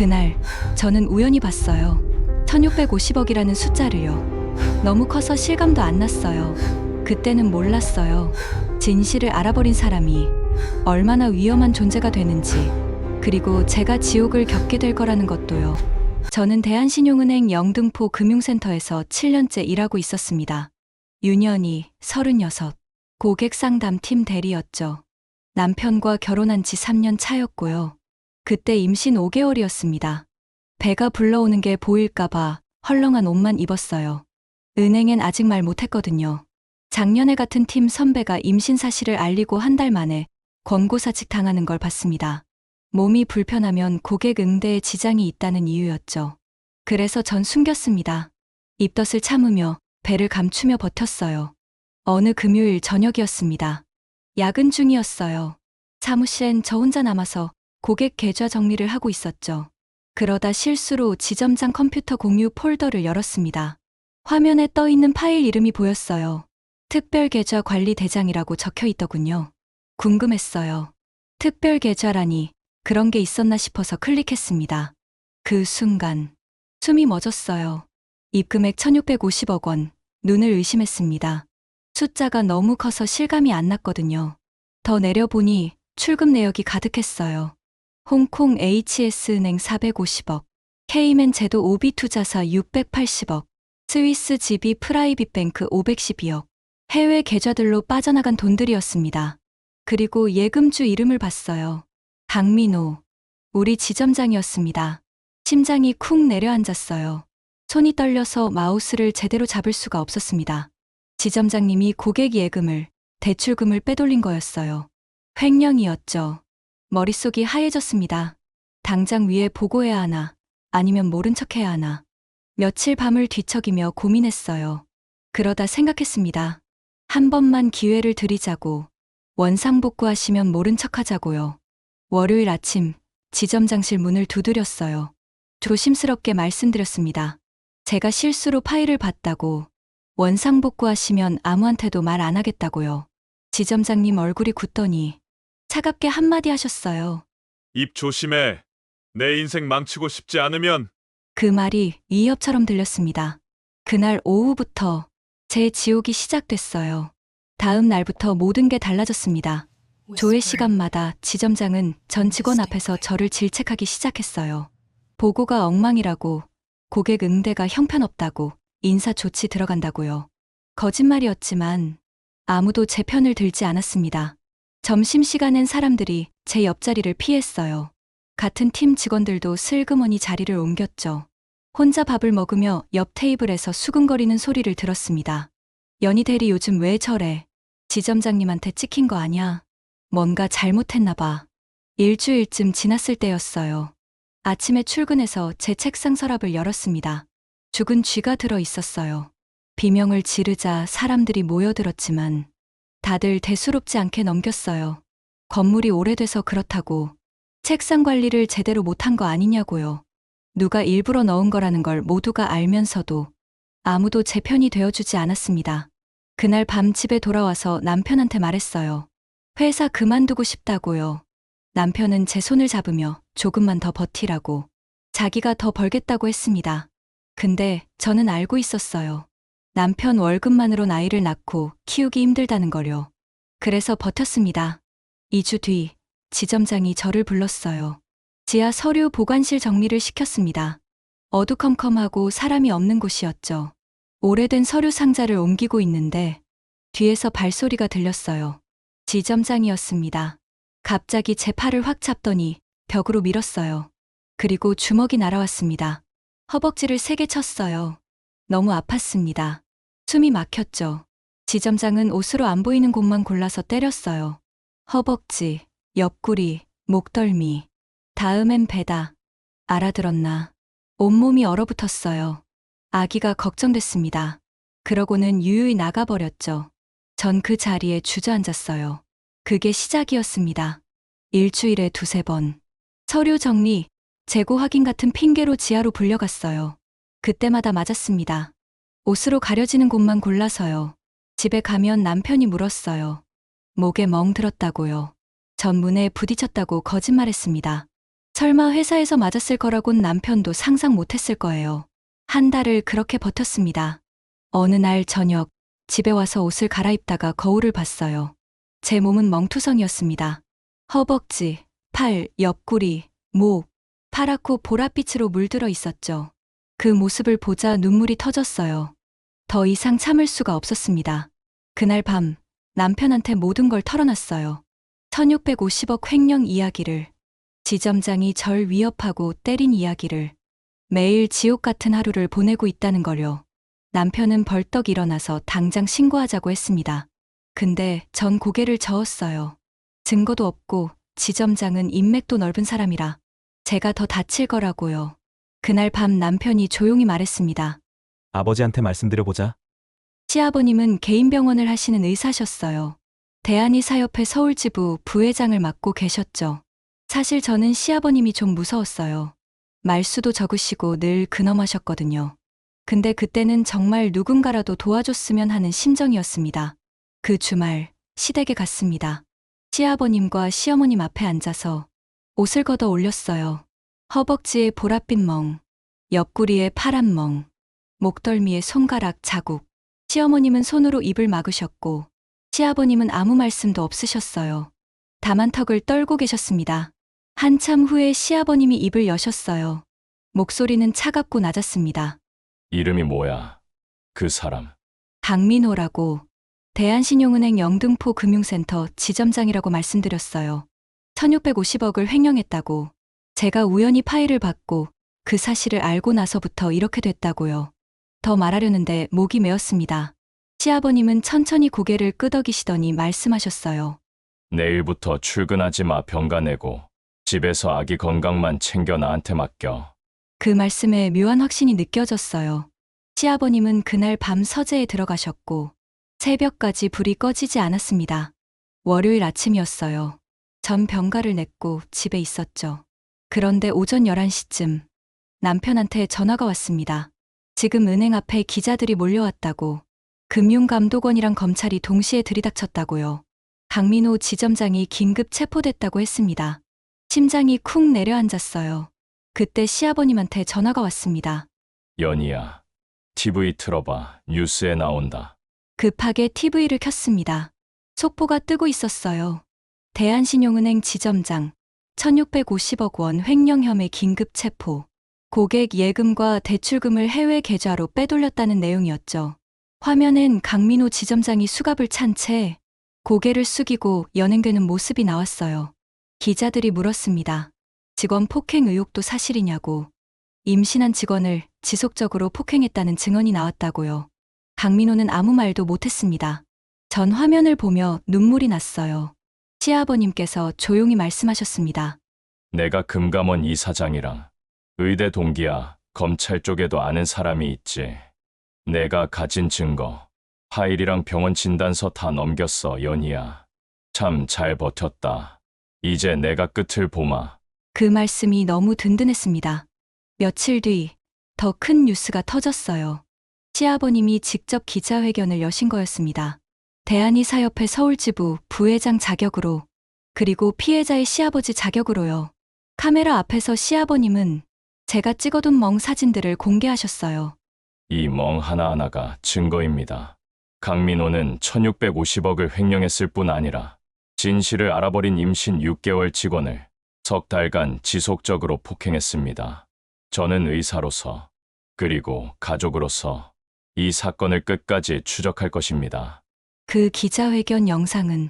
그날 저는 우연히 봤어요. 1650억이라는 숫자를요. 너무 커서 실감도 안 났어요. 그때는 몰랐어요. 진실을 알아버린 사람이 얼마나 위험한 존재가 되는지, 그리고 제가 지옥을 겪게 될 거라는 것도요. 저는 대한신용은행 영등포 금융센터에서 7년째 일하고 있었습니다. 윤현이 36, 고객 상담팀 대리였죠. 남편과 결혼한 지 3년 차였고요. 그때 임신 5개월이었습니다. 배가 불러오는 게 보일까봐 헐렁한 옷만 입었어요. 은행엔 아직 말 못했거든요. 작년에 같은 팀 선배가 임신 사실을 알리고 한 달 만에 권고사직 당하는 걸 봤습니다. 몸이 불편하면 고객 응대에 지장이 있다는 이유였죠. 그래서 전 숨겼습니다. 입덧을 참으며 배를 감추며 버텼어요. 어느 금요일 저녁이었습니다. 야근 중이었어요. 사무실엔 저 혼자 남아서 고객 계좌 정리를 하고 있었죠. 그러다 실수로 지점장 컴퓨터 공유 폴더를 열었습니다. 화면에 떠 있는 파일 이름이 보였어요. 특별계좌 관리 대장이라고 적혀 있더군요. 궁금했어요. 특별계좌라니 그런 게 있었나 싶어서 클릭했습니다. 그 순간 숨이 멎었어요. 입금액 1650억 원, 눈을 의심했습니다. 숫자가 너무 커서 실감이 안 났거든요. 더 내려보니 출금 내역이 가득했어요. 홍콩 HS은행 450억, K맨 제도 오비투자사 680억, 스위스 GB 프라이빗뱅크 512억, 해외 계좌들로 빠져나간 돈들이었습니다. 그리고 예금주 이름을 봤어요. 강민호, 우리 지점장이었습니다. 심장이 쿵 내려앉았어요. 손이 떨려서 마우스를 제대로 잡을 수가 없었습니다. 지점장님이 고객 예금을, 대출금을 빼돌린 거였어요. 횡령이었죠. 머릿속이 하얘졌습니다. 당장 위에 보고해야 하나, 아니면 모른 척해야 하나. 며칠 밤을 뒤척이며 고민했어요. 그러다 생각했습니다. 한 번만 기회를 드리자고. 원상복구하시면 모른 척하자고요. 월요일 아침 지점장실 문을 두드렸어요. 조심스럽게 말씀드렸습니다. 제가 실수로 파일을 봤다고. 원상복구하시면 아무한테도 말 안 하겠다고요. 지점장님 얼굴이 굳더니 차갑게 한마디 하셨어요. 입 조심해. 내 인생 망치고 싶지 않으면. 그 말이 위협처럼 들렸습니다. 그날 오후부터 제 지옥이 시작됐어요. 다음 날부터 모든 게 달라졌습니다. 조회 시간마다 지점장은 전 직원 앞에서 저를 질책하기 시작했어요. 보고가 엉망이라고, 고객 응대가 형편없다고, 인사 조치 들어간다고요. 거짓말이었지만 아무도 제 편을 들지 않았습니다. 점심시간엔 사람들이 제 옆자리를 피했어요. 같은 팀 직원들도 슬그머니 자리를 옮겼죠. 혼자 밥을 먹으며 옆 테이블에서 수근거리는 소리를 들었습니다. 연희 대리 요즘 왜 저래? 지점장님한테 찍힌 거 아냐? 뭔가 잘못했나 봐. 일주일쯤 지났을 때였어요. 아침에 출근해서 제 책상 서랍을 열었습니다. 죽은 쥐가 들어 있었어요. 비명을 지르자 사람들이 모여들었지만 다들 대수롭지 않게 넘겼어요. 건물이 오래돼서 그렇다고, 책상 관리를 제대로 못한 거 아니냐고요. 누가 일부러 넣은 거라는 걸 모두가 알면서도 아무도 제 편이 되어주지 않았습니다. 그날 밤 집에 돌아와서 남편한테 말했어요. 회사 그만두고 싶다고요. 남편은 제 손을 잡으며 조금만 더 버티라고, 자기가 더 벌겠다고 했습니다. 근데 저는 알고 있었어요. 남편 월급만으론 아이를 낳고 키우기 힘들다는 걸요. 그래서 버텼습니다. 2주 뒤 지점장이 저를 불렀어요. 지하 서류 보관실 정리를 시켰습니다. 어두컴컴하고 사람이 없는 곳이었죠. 오래된 서류 상자를 옮기고 있는데 뒤에서 발소리가 들렸어요. 지점장이었습니다. 갑자기 제 팔을 확 잡더니 벽으로 밀었어요. 그리고 주먹이 날아왔습니다. 허벅지를 세게 쳤어요. 너무 아팠습니다. 숨이 막혔죠. 지점장은 옷으로 안 보이는 곳만 골라서 때렸어요. 허벅지, 옆구리, 목덜미. 다음엔 배다. 알아들었나? 온몸이 얼어붙었어요. 아기가 걱정됐습니다. 그러고는 유유히 나가버렸죠. 전 그 자리에 주저앉았어요. 그게 시작이었습니다. 일주일에 2~3번. 서류 정리, 재고 확인 같은 핑계로 지하로 불려갔어요. 그때마다 맞았습니다. 옷으로 가려지는 곳만 골라서요. 집에 가면 남편이 물었어요. 목에 멍 들었다고요. 전 문에 부딪혔다고 거짓말했습니다. 설마 회사에서 맞았을 거라곤 남편도 상상 못했을 거예요. 한 달을 그렇게 버텼습니다. 어느 날 저녁, 집에 와서 옷을 갈아입다가 거울을 봤어요. 제 몸은 멍투성이었습니다. 허벅지, 팔, 옆구리, 목, 파랗고 보랏빛으로 물들어 있었죠. 그 모습을 보자 눈물이 터졌어요. 더 이상 참을 수가 없었습니다. 그날 밤, 남편한테 모든 걸 털어놨어요. 1650억 횡령 이야기를, 지점장이 절 위협하고 때린 이야기를, 매일 지옥 같은 하루를 보내고 있다는 걸요. 남편은 벌떡 일어나서 당장 신고하자고 했습니다. 근데 전 고개를 저었어요. 증거도 없고 지점장은 인맥도 넓은 사람이라 제가 더 다칠 거라고요. 그날 밤 남편이 조용히 말했습니다. 아버지한테 말씀드려보자. 시아버님은 개인 병원을 하시는 의사셨어요. 대한의사협회 서울지부 부회장을 맡고 계셨죠. 사실 저는 시아버님이 좀 무서웠어요. 말수도 적으시고 늘 근엄하셨거든요. 근데 그때는 정말 누군가라도 도와줬으면 하는 심정이었습니다. 그 주말, 시댁에 갔습니다. 시아버님과 시어머님 앞에 앉아서 옷을 걷어 올렸어요. 허벅지에 보랏빛 멍, 옆구리에 파란 멍, 목덜미에 손가락 자국. 시어머님은 손으로 입을 막으셨고 시아버님은 아무 말씀도 없으셨어요. 다만 턱을 떨고 계셨습니다. 한참 후에 시아버님이 입을 여셨어요. 목소리는 차갑고 낮았습니다. 이름이 뭐야? 그 사람. 강민호라고, 대한신용은행 영등포 금융센터 지점장이라고 말씀드렸어요. 1650억을 횡령했다고. 제가 우연히 파일을 받고 그 사실을 알고 나서부터 이렇게 됐다고요. 더 말하려는데 목이 메었습니다. 시아버님은 천천히 고개를 끄덕이시더니 말씀하셨어요. 내일부터 출근하지 마. 병가 내고 집에서 아기 건강만 챙겨 나한테 맡겨. 그 말씀에 묘한 확신이 느껴졌어요. 시아버님은 그날 밤 서재에 들어가셨고 새벽까지 불이 꺼지지 않았습니다. 월요일 아침이었어요. 전 병가를 냈고 집에 있었죠. 그런데 오전 11시쯤 남편한테 전화가 왔습니다. 지금 은행 앞에 기자들이 몰려왔다고. 금융감독원이랑 검찰이 동시에 들이닥쳤다고요. 강민호 지점장이 긴급 체포됐다고 했습니다. 심장이 쿵 내려앉았어요. 그때 시아버님한테 전화가 왔습니다. 연희야, TV 틀어봐. 뉴스에 나온다. 급하게 TV를 켰습니다. 속보가 뜨고 있었어요. 대한신용은행 지점장 1650억 원 횡령 혐의 긴급 체포. 고객 예금과 대출금을 해외 계좌로 빼돌렸다는 내용이었죠. 화면엔 강민호 지점장이 수갑을 찬 채 고개를 숙이고 연행되는 모습이 나왔어요. 기자들이 물었습니다. 직원 폭행 의혹도 사실이냐고. 임신한 직원을 지속적으로 폭행했다는 증언이 나왔다고요. 강민호는 아무 말도 못했습니다. 전 화면을 보며 눈물이 났어요. 시아버님께서 조용히 말씀하셨습니다. 내가 금감원 이사장이랑 의대 동기야. 검찰 쪽에도 아는 사람이 있지. 내가 가진 증거, 파일이랑 병원 진단서 다 넘겼어. 연희야. 참 잘 버텼다. 이제 내가 끝을 보마. 그 말씀이 너무 든든했습니다. 며칠 뒤 더 큰 뉴스가 터졌어요. 시아버님이 직접 기자회견을 여신 거였습니다. 대한의사협회 서울지부 부회장 자격으로, 그리고 피해자의 시아버지 자격으로요. 카메라 앞에서 시아버님은 제가 찍어둔 멍 사진들을 공개하셨어요. 이 멍 하나하나가 증거입니다. 강민호는 1650억을 횡령했을 뿐 아니라 진실을 알아버린 임신 6개월 직원을 석 달간 지속적으로 폭행했습니다. 저는 의사로서, 그리고 가족으로서 이 사건을 끝까지 추적할 것입니다. 그 기자회견 영상은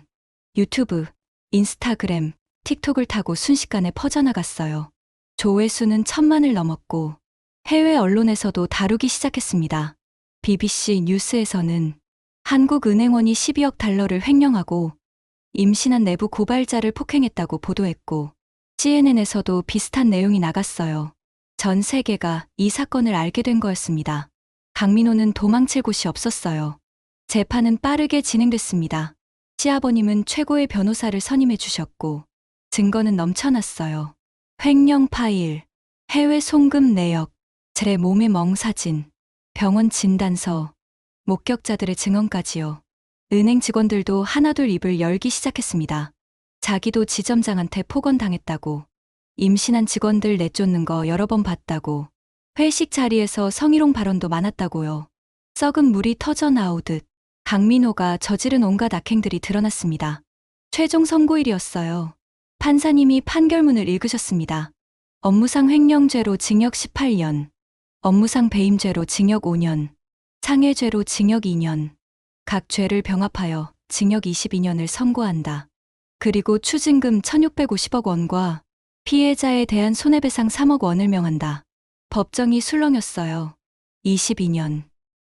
유튜브, 인스타그램, 틱톡을 타고 순식간에 퍼져나갔어요. 조회수는 1000만을 넘었고 해외 언론에서도 다루기 시작했습니다. BBC 뉴스에서는 한국은행원이 12억 달러를 횡령하고 임신한 내부 고발자를 폭행했다고 보도했고 CNN에서도 비슷한 내용이 나갔어요. 전 세계가 이 사건을 알게 된 거였습니다. 강민호는 도망칠 곳이 없었어요. 재판은 빠르게 진행됐습니다. 시아버님은 최고의 변호사를 선임해 주셨고 증거는 넘쳐났어요. 횡령 파일, 해외 송금 내역, 제 몸의 멍 사진, 병원 진단서, 목격자들의 증언까지요. 은행 직원들도 하나둘 입을 열기 시작했습니다. 자기도 지점장한테 폭언당했다고. 임신한 직원들 내쫓는 거 여러 번 봤다고. 회식 자리에서 성희롱 발언도 많았다고요. 썩은 물이 터져 나오듯 강민호가 저지른 온갖 악행들이 드러났습니다. 최종 선고일이었어요. 판사님이 판결문을 읽으셨습니다. 업무상 횡령죄로 징역 18년, 업무상 배임죄로 징역 5년, 상해죄로 징역 2년, 각 죄를 병합하여 징역 22년을 선고한다. 그리고 추징금 1,650억 원과 피해자에 대한 손해배상 3억 원을 명한다. 법정이 술렁였어요. 22년.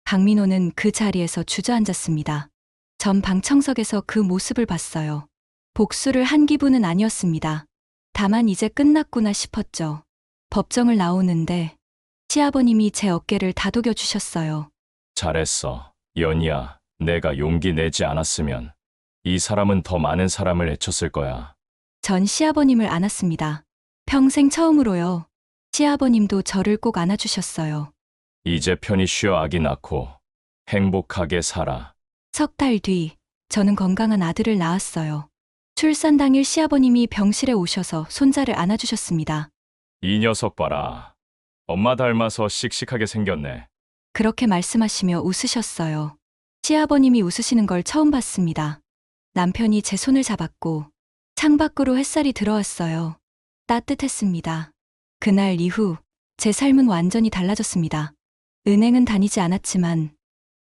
강민호는 그 자리에서 주저앉았습니다. 전 방청석에서 그 모습을 봤어요. 복수를 한 기분은 아니었습니다. 다만 이제 끝났구나 싶었죠. 법정을 나오는데 시아버님이 제 어깨를 다독여 주셨어요. 잘했어. 연희야, 내가 용기 내지 않았으면 이 사람은 더 많은 사람을 해쳤을 거야. 전 시아버님을 안았습니다. 평생 처음으로요. 시아버님도 저를 꼭 안아주셨어요. 이제 편히 쉬어 아기 낳고 행복하게 살아. 석 달 뒤, 저는 건강한 아들을 낳았어요. 출산 당일 시아버님이 병실에 오셔서 손자를 안아주셨습니다. 이 녀석 봐라. 엄마 닮아서 씩씩하게 생겼네. 그렇게 말씀하시며 웃으셨어요. 시아버님이 웃으시는 걸 처음 봤습니다. 남편이 제 손을 잡았고 창밖으로 햇살이 들어왔어요. 따뜻했습니다. 그날 이후 제 삶은 완전히 달라졌습니다. 은행은 다니지 않았지만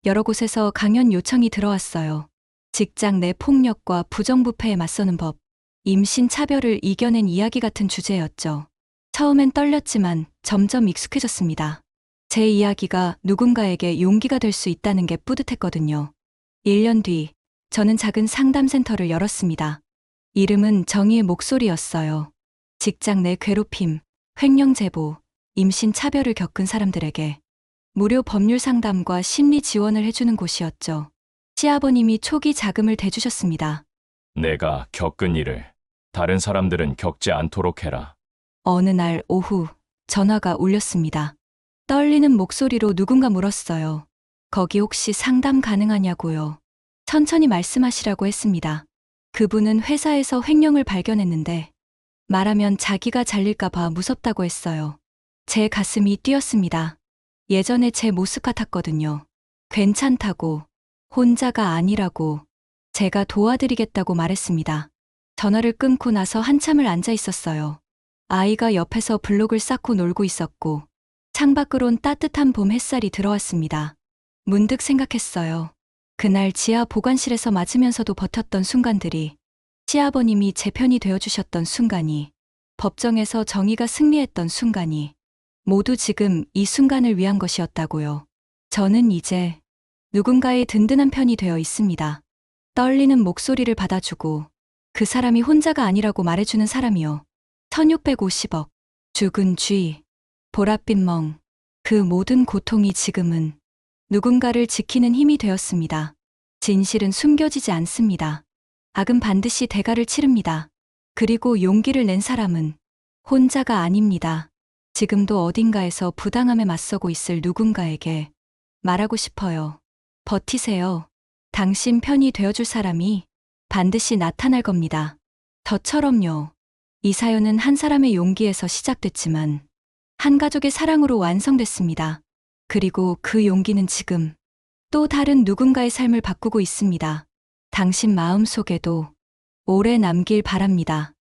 여러 곳에서 강연 요청이 들어왔어요. 직장 내 폭력과 부정부패에 맞서는 법, 임신 차별을 이겨낸 이야기 같은 주제였죠. 처음엔 떨렸지만 점점 익숙해졌습니다. 제 이야기가 누군가에게 용기가 될 수 있다는 게 뿌듯했거든요. 1년 뒤, 저는 작은 상담센터를 열었습니다. 이름은 정의의 목소리였어요. 직장 내 괴롭힘, 횡령 제보, 임신 차별을 겪은 사람들에게 무료 법률 상담과 심리 지원을 해주는 곳이었죠. 시아버님이 초기 자금을 대주셨습니다. 내가 겪은 일을 다른 사람들은 겪지 않도록 해라. 어느 날 오후 전화가 울렸습니다. 떨리는 목소리로 누군가 물었어요. 거기 혹시 상담 가능하냐고요. 천천히 말씀하시라고 했습니다. 그분은 회사에서 횡령을 발견했는데 말하면 자기가 잘릴까 봐 무섭다고 했어요. 제 가슴이 뛰었습니다. 예전에 제 모습 같았거든요. 괜찮다고, 혼자가 아니라고, 제가 도와드리겠다고 말했습니다. 전화를 끊고 나서 한참을 앉아 있었어요. 아이가 옆에서 블록을 쌓고 놀고 있었고 창밖으론 따뜻한 봄 햇살이 들어왔습니다. 문득 생각했어요. 그날 지하 보관실에서 맞으면서도 버텼던 순간들이, 시아버님이 제 편이 되어주셨던 순간이, 법정에서 정의가 승리했던 순간이 모두 지금 이 순간을 위한 것이었다고요. 저는 이제 누군가의 든든한 편이 되어 있습니다. 떨리는 목소리를 받아주고 그 사람이 혼자가 아니라고 말해주는 사람이요. 1,650억, 죽은 쥐, 보랏빛 멍, 그 모든 고통이 지금은 누군가를 지키는 힘이 되었습니다. 진실은 숨겨지지 않습니다. 악은 반드시 대가를 치릅니다. 그리고 용기를 낸 사람은 혼자가 아닙니다. 지금도 어딘가에서 부당함에 맞서고 있을 누군가에게 말하고 싶어요. 버티세요. 당신 편이 되어줄 사람이 반드시 나타날 겁니다. 저처럼요. 이 사연은 한 사람의 용기에서 시작됐지만 한 가족의 사랑으로 완성됐습니다. 그리고 그 용기는 지금 또 다른 누군가의 삶을 바꾸고 있습니다. 당신 마음 속에도 오래 남길 바랍니다.